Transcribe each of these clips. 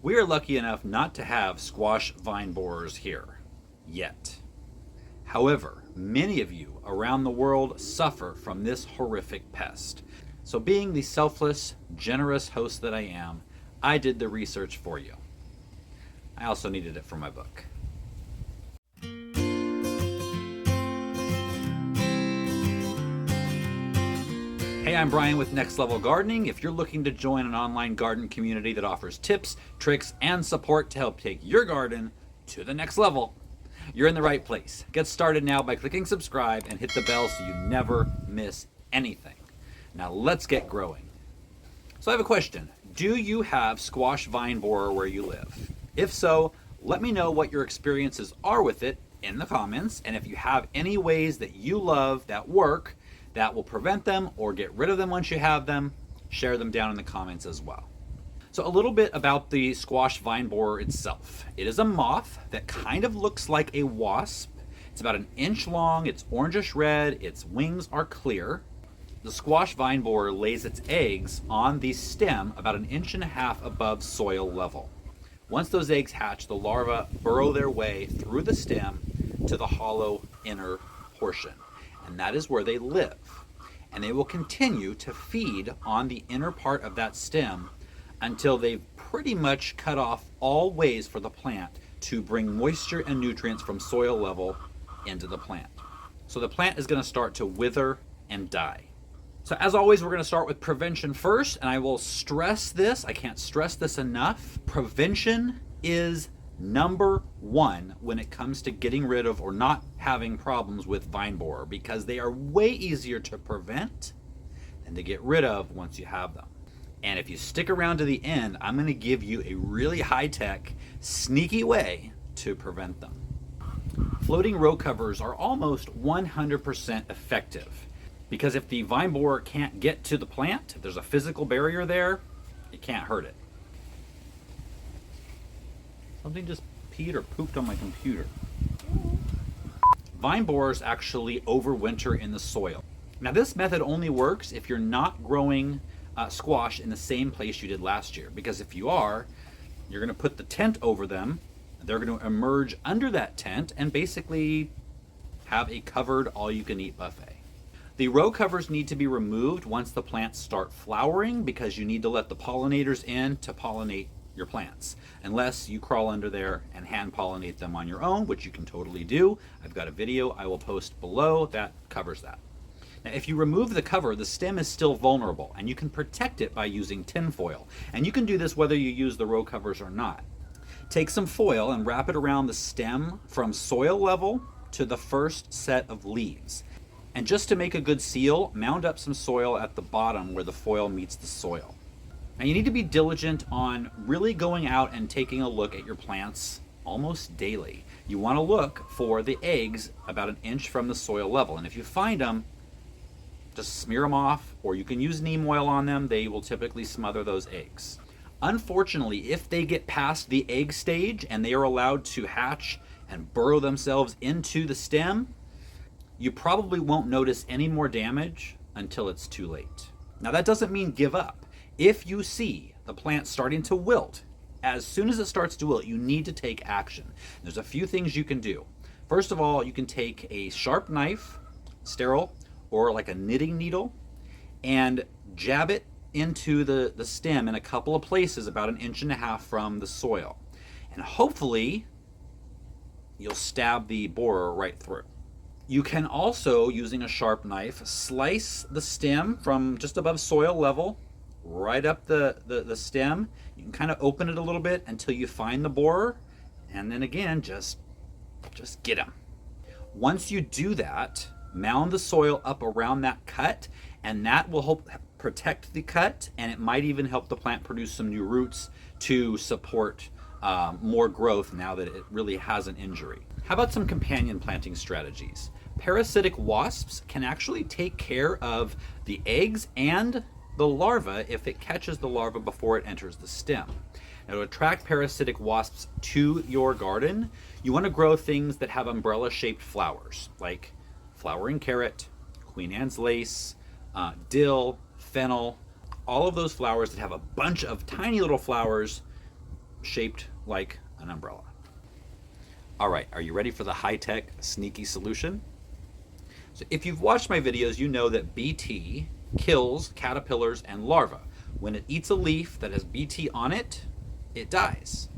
We are lucky enough not to have squash vine borers here, yet. However, many of you around the world suffer from this horrific pest. So being the selfless, generous host that I am, I did the research for you. I also needed it for my book. Hey, I'm Brian with Next Level Gardening. If you're looking to join an online garden community that offers tips, tricks, and support to help take your garden to the next level, you're in the right place. Get started now by clicking subscribe and hit the bell so you never miss anything. Now let's get growing. So I have a question. Do you have squash vine borer where you live? If so, let me know what your experiences are with it in the comments, and if you have any ways that you love that work that will prevent them or get rid of them once you have them, share them down in the comments as well. So a little bit about the squash vine borer itself. It is a moth that kind of looks like a wasp. It's about 1 inch long, it's orangish red, its wings are clear. The squash vine borer lays its eggs on the stem about 1.5 inches above soil level. Once those eggs hatch, the larvae burrow their way through the stem to the hollow inner portion. And that is where they live. And they will continue to feed on the inner part of that stem until they've pretty much cut off all ways for the plant to bring moisture and nutrients from soil level into the plant. So the plant is going to start to wither and die. So as always, we're going to start with prevention first, and I will stress this, I can't stress this enough, prevention is number one when it comes to getting rid of or not having problems with vine borer, because they are way easier to prevent than to get rid of once you have them. And if you stick around to the end, I'm going to give you a really high-tech, sneaky way to prevent them. Floating row covers are almost 100% effective, because if the vine borer can't get to the plant, if there's a physical barrier there, it can't hurt it. Something just peed or pooped on my computer. Vine borers actually overwinter in the soil. Now this method only works if you're not growing squash in the same place you did last year, because if you are, you're going to put the tent over them, they're going to emerge under that tent and basically have a covered all-you-can-eat buffet. The row covers need to be removed once the plants start flowering, because you need to let the pollinators in to pollinate your plants, unless you crawl under there and hand pollinate them on your own, which you can totally do. I've got a video I will post below that covers that. Now, if you remove the cover, the stem is still vulnerable, and you can protect it by using tin foil. And you can do this whether you use the row covers or not. Take some foil and wrap it around the stem from soil level to the first set of leaves. And just to make a good seal, mound up some soil at the bottom where the foil meets the soil. Now you need to be diligent on really going out and taking a look at your plants almost daily. You want to look for the eggs about 1 inch from the soil level. And if you find them, just smear them off, or you can use neem oil on them. They will typically smother those eggs. Unfortunately, if they get past the egg stage and they are allowed to hatch and burrow themselves into the stem, you probably won't notice any more damage until it's too late. Now that doesn't mean give up. If you see the plant starting to wilt, as soon as it starts to wilt, you need to take action. There's a few things you can do. First of all, you can take a sharp knife, sterile, or like a knitting needle, and jab it into the stem in a couple of places about 1.5 inches from the soil. And hopefully, you'll stab the borer right through. You can also, using a sharp knife, slice the stem from just above soil level, right up the stem. You can kind of open it a little bit until you find the borer, and then again, just get them. Once you do that, mound the soil up around that cut, and that will help protect the cut, and it might even help the plant produce some new roots to support more growth now that it really has an injury. How about some companion planting strategies? Parasitic wasps can actually take care of the eggs and the larva if it catches the larva before it enters the stem. Now, to attract parasitic wasps to your garden, you want to grow things that have umbrella-shaped flowers, like flowering carrot, Queen Anne's lace, dill, fennel, all of those flowers that have a bunch of tiny little flowers shaped like an umbrella. All right, are you ready for the high-tech, sneaky solution? So if you've watched my videos, you know that BT kills caterpillars and larvae. When it eats a leaf that has BT on it, it dies.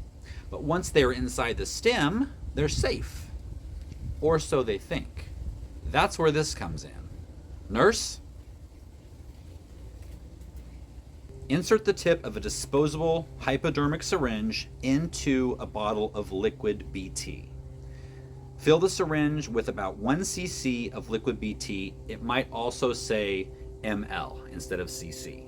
But once they're inside the stem, they're safe. Or so they think. That's where this comes in. Nurse, insert the tip of a disposable hypodermic syringe into a bottle of liquid BT. Fill the syringe with about 1 cc of liquid BT. It might also say ml instead of cc.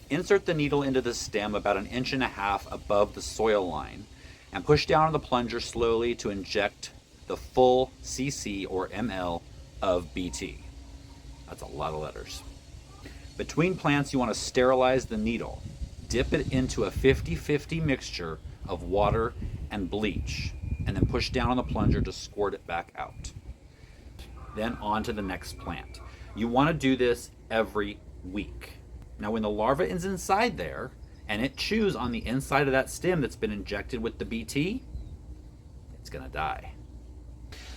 Insert the needle into the stem about 1.5 inches above the soil line and push down on the plunger slowly to inject the full cc or ml of BT. That's a lot of letters. Between plants, you want to sterilize the needle. Dip it into a 50-50 mixture of water and bleach, and then push down on the plunger to squirt it back out. Then on to the next plant. You want to do this every week. Now when the larva is inside there, and it chews on the inside of that stem that's been injected with the BT, it's gonna die.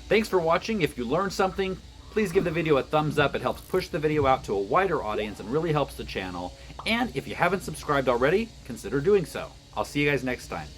Thanks for watching. If you learned something, please give the video a thumbs up. It helps push the video out to a wider audience and really helps the channel. And if you haven't subscribed already, consider doing so. I'll see you guys next time.